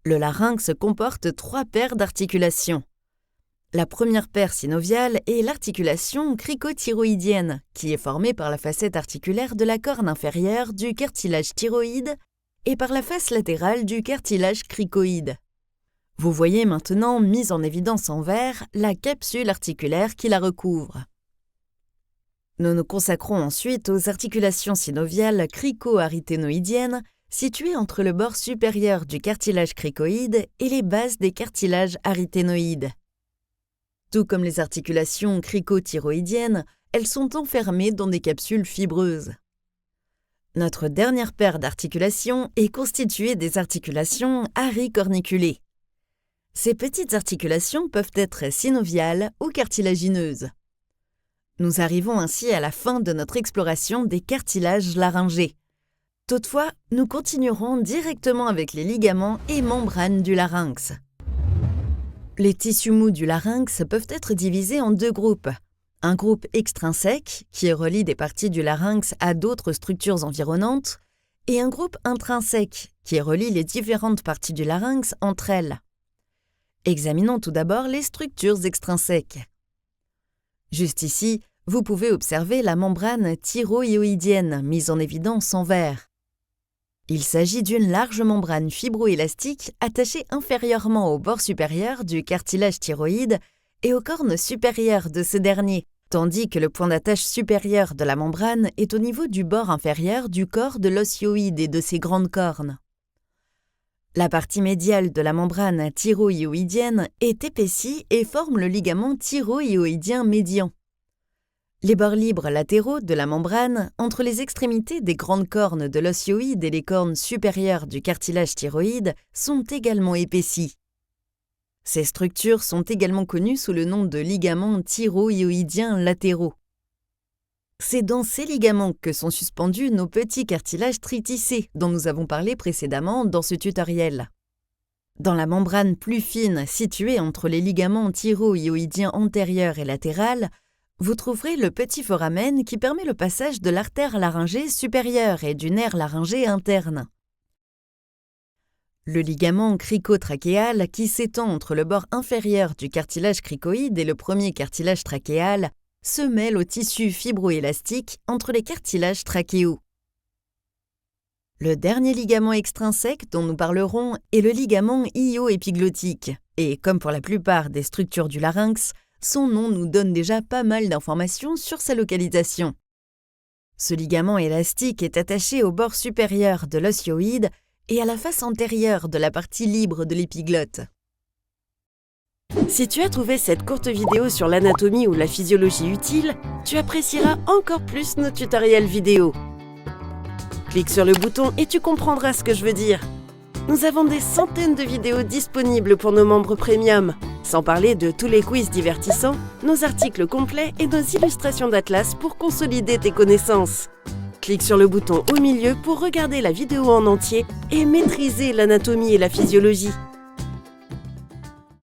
Le larynx comporte 3 paires d'articulations. La première paire synoviale est l'articulation cricothyroïdienne, qui est formée par la facette articulaire de la corne inférieure du cartilage thyroïde et par la face latérale du cartilage cricoïde. Vous voyez maintenant mise en évidence en vert la capsule articulaire qui la recouvre. Nous nous consacrons ensuite aux articulations synoviales crico-aryténoïdiennes situées entre le bord supérieur du cartilage cricoïde et les bases des cartilages aryténoïdes. Tout comme les articulations cricothyroïdiennes, elles sont enfermées dans des capsules fibreuses. Notre dernière paire d'articulations est constituée des articulations arycorniculées. Ces petites articulations peuvent être synoviales ou cartilagineuses. Nous arrivons ainsi à la fin de notre exploration des cartilages laryngés. Toutefois, nous continuerons directement avec les ligaments et membranes du larynx. Les tissus mous du larynx peuvent être divisés en 2 groupes. Un groupe extrinsèque, qui relie des parties du larynx à d'autres structures environnantes, et un groupe intrinsèque, qui relie les différentes parties du larynx entre elles. Examinons tout d'abord les structures extrinsèques. Juste ici, vous pouvez observer la membrane thyroïdienne mise en évidence en vert. Il s'agit d'une large membrane fibroélastique attachée inférieurement au bord supérieur du cartilage thyroïde et aux cornes supérieures de ce dernier, tandis que le point d'attache supérieur de la membrane est au niveau du bord inférieur du corps de l'osioïde et de ses grandes cornes. La partie médiale de la membrane thyroïdienne est épaissie et forme le ligament thyroïdien médian. Les bords libres latéraux de la membrane, entre les extrémités des grandes cornes de l'osioïde et les cornes supérieures du cartilage thyroïde, sont également épaissis. Ces structures sont également connues sous le nom de ligaments thyroïdiens latéraux. C'est dans ces ligaments que sont suspendus nos petits cartilages tritissés dont nous avons parlé précédemment dans ce tutoriel. Dans la membrane plus fine située entre les ligaments thyroïdiens antérieurs et latéral, vous trouverez le petit foramen qui permet le passage de l'artère laryngée supérieure et du nerf laryngé interne. Le ligament cricotrachéal qui s'étend entre le bord inférieur du cartilage cricoïde et le premier cartilage trachéal se mêle au tissu fibroélastique entre les cartilages trachéaux. Le dernier ligament extrinsèque dont nous parlerons est le ligament ilio-épiglottique et, comme pour la plupart des structures du larynx, son nom nous donne déjà pas mal d'informations sur sa localisation. Ce ligament élastique est attaché au bord supérieur de l'osioïde et à la face antérieure de la partie libre de l'épiglotte. Si tu as trouvé cette courte vidéo sur l'anatomie ou la physiologie utile, tu apprécieras encore plus nos tutoriels vidéo. Clique sur le bouton et tu comprendras ce que je veux dire. Nous avons des centaines de vidéos disponibles pour nos membres premium, sans parler de tous les quiz divertissants, nos articles complets et nos illustrations d'atlas pour consolider tes connaissances. Clique sur le bouton au milieu pour regarder la vidéo en entier et maîtriser l'anatomie et la physiologie.